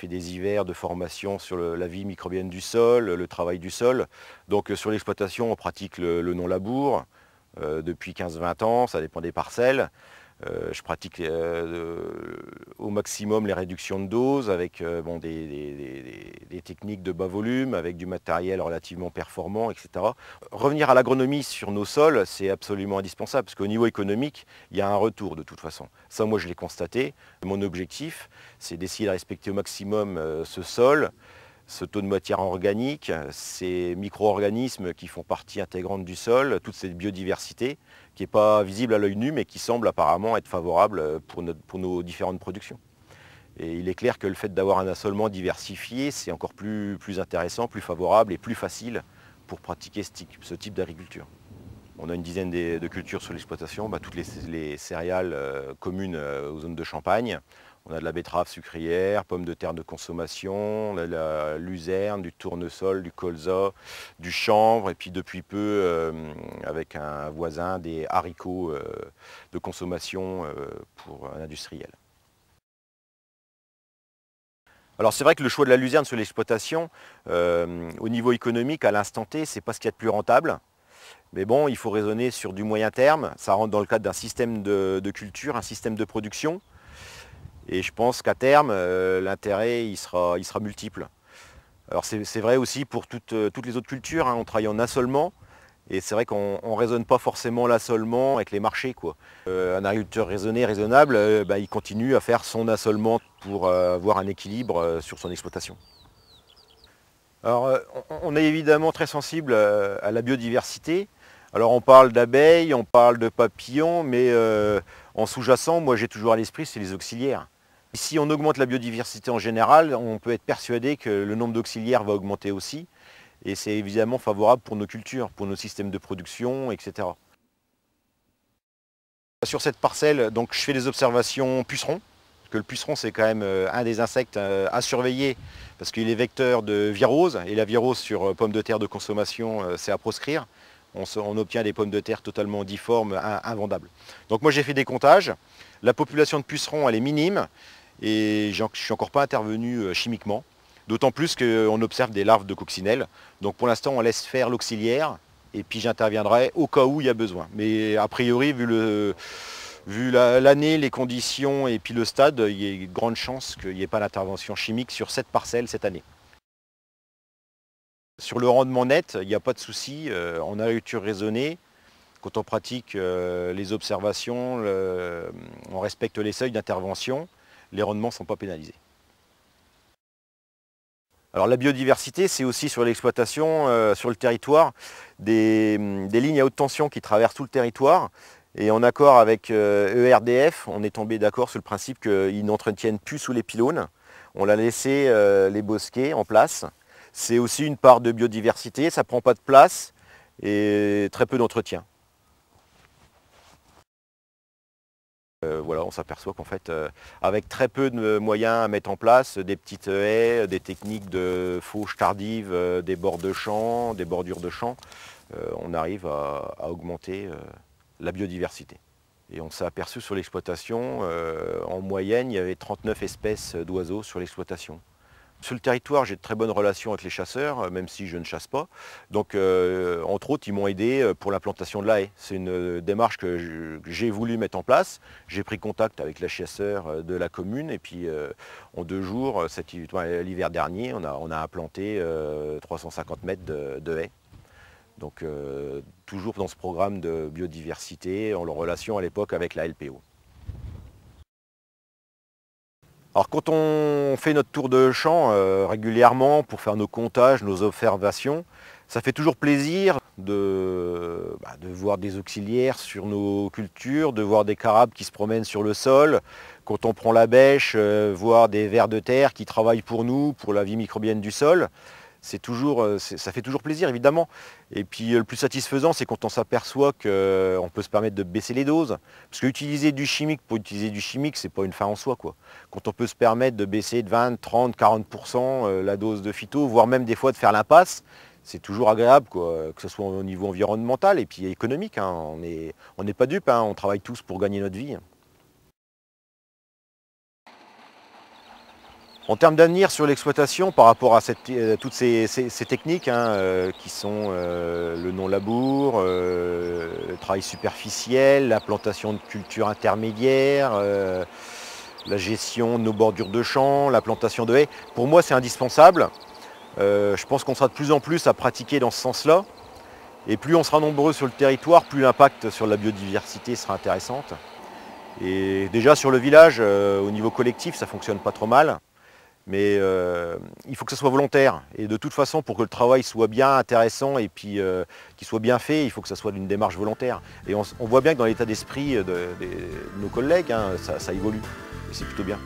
fait des hivers de formation sur la vie microbienne du sol, le travail du sol. Donc sur l'exploitation, on pratique le non-labour depuis 15-20 ans, ça dépend des parcelles. Je pratique au maximum les réductions de doses avec des techniques de bas volume, avec du matériel relativement performant, etc. Revenir à l'agronomie sur nos sols, c'est absolument indispensable parce qu'au niveau économique, il y a un retour de toute façon. Ça, moi, je l'ai constaté. Mon objectif, c'est d'essayer de respecter au maximum ce sol, ce taux de matière organique, ces micro-organismes qui font partie intégrante du sol, toute cette biodiversité qui n'est pas visible à l'œil nu mais qui semble apparemment être favorable pour nos différentes productions. Et il est clair que le fait d'avoir un assolement diversifié, c'est encore plus intéressant, plus favorable et plus facile pour pratiquer ce type d'agriculture. On a une dizaine de cultures sur l'exploitation, toutes les céréales communes aux zones de Champagne. On a de la betterave sucrière, pommes de terre de consommation, on a de la luzerne, du tournesol, du colza, du chanvre et puis depuis peu, avec un voisin, des haricots de consommation pour un industriel. Alors c'est vrai que le choix de la luzerne sur l'exploitation, au niveau économique, à l'instant T, c'est pas ce qu'il y a de plus rentable. Mais bon, il faut raisonner sur du moyen terme. Ça rentre dans le cadre d'un système de culture, un système de production. Et je pense qu'à terme, l'intérêt il sera multiple. Alors c'est vrai aussi pour toutes les autres cultures, hein. On travaille en assolement. Et c'est vrai qu'on ne raisonne pas forcément l'assolement avec les marchés, quoi. Un agriculteur raisonnable, il continue à faire son assolement pour avoir un équilibre sur son exploitation. Alors on est évidemment très sensible à la biodiversité. Alors on parle d'abeilles, on parle de papillons, mais en sous-jacent, moi j'ai toujours à l'esprit, c'est les auxiliaires. Si on augmente la biodiversité en général, on peut être persuadé que le nombre d'auxiliaires va augmenter aussi. Et c'est évidemment favorable pour nos cultures, pour nos systèmes de production, etc. Sur cette parcelle, donc, je fais des observations pucerons, parce que le puceron c'est quand même un des insectes à surveiller, parce qu'il est vecteur de virose, et la virose sur pommes de terre de consommation, c'est à proscrire. On obtient des pommes de terre totalement difformes, invendables. Donc moi j'ai fait des comptages, la population de pucerons elle est minime, et je ne suis encore pas intervenu chimiquement. D'autant plus qu'on observe des larves de coccinelles. Donc pour l'instant, on laisse faire l'auxiliaire et puis j'interviendrai au cas où il y a besoin. Mais a priori, vu l'année, les conditions et puis le stade, il y a une grande chance qu'il n'y ait pas d'intervention chimique sur cette parcelle cette année. Sur le rendement net, il n'y a pas de souci. En agriculture raisonnée, quand on pratique les observations, on respecte les seuils d'intervention, les rendements ne sont pas pénalisés. Alors la biodiversité, c'est aussi sur l'exploitation, sur le territoire, des lignes à haute tension qui traversent tout le territoire. Et en accord avec ERDF, on est tombé d'accord sur le principe qu'ils n'entretiennent plus sous les pylônes. On a laissé les bosquets en place. C'est aussi une part de biodiversité, ça ne prend pas de place et très peu d'entretien. Voilà, on s'aperçoit qu'en fait, avec très peu de moyens à mettre en place, des petites haies, des techniques de fauche tardive, des bords de champs, des bordures de champs, on arrive à augmenter la biodiversité. Et on s'est aperçu sur l'exploitation, en moyenne, il y avait 39 espèces d'oiseaux sur l'exploitation. Sur le territoire, j'ai de très bonnes relations avec les chasseurs, même si je ne chasse pas. Donc, entre autres, ils m'ont aidé pour l'implantation de la haie. C'est une démarche que j'ai voulu mettre en place. J'ai pris contact avec les chasseurs de la commune et puis en 2 jours, l'hiver dernier, on a implanté 350 mètres de haies. Donc, toujours dans ce programme de biodiversité, en relation à l'époque avec la LPO. Alors quand on fait notre tour de champ régulièrement pour faire nos comptages, nos observations, ça fait toujours plaisir de voir des auxiliaires sur nos cultures, de voir des carabes qui se promènent sur le sol. Quand on prend la bêche, voir des vers de terre qui travaillent pour nous, pour la vie microbienne du sol. Ça fait toujours plaisir évidemment. Et puis le plus satisfaisant, c'est quand on s'aperçoit qu'on peut se permettre de baisser les doses. Parce que utiliser du chimique pour utiliser du chimique, c'est pas une fin en soi, quoi. Quand on peut se permettre de baisser de 20, 30, 40% la dose de phyto, voire même des fois de faire l'impasse, c'est toujours agréable, quoi, que ce soit au niveau environnemental et puis économique, hein. On n'est pas dupes, hein, on travaille tous pour gagner notre vie. En termes d'avenir sur l'exploitation, par rapport à toutes ces techniques qui sont le non-labour, le travail superficiel, la plantation de cultures intermédiaires, la gestion de nos bordures de champs, la plantation de haies, pour moi c'est indispensable. Je pense qu'on sera de plus en plus à pratiquer dans ce sens-là. Et plus on sera nombreux sur le territoire, plus l'impact sur la biodiversité sera intéressante. Et déjà sur le village, au niveau collectif, ça ne fonctionne pas trop mal. Mais il faut que ce soit volontaire. Et de toute façon, pour que le travail soit bien intéressant et puis qu'il soit bien fait, il faut que ça soit d'une démarche volontaire. Et on voit bien que dans l'état d'esprit de nos collègues, ça évolue. Et c'est plutôt bien.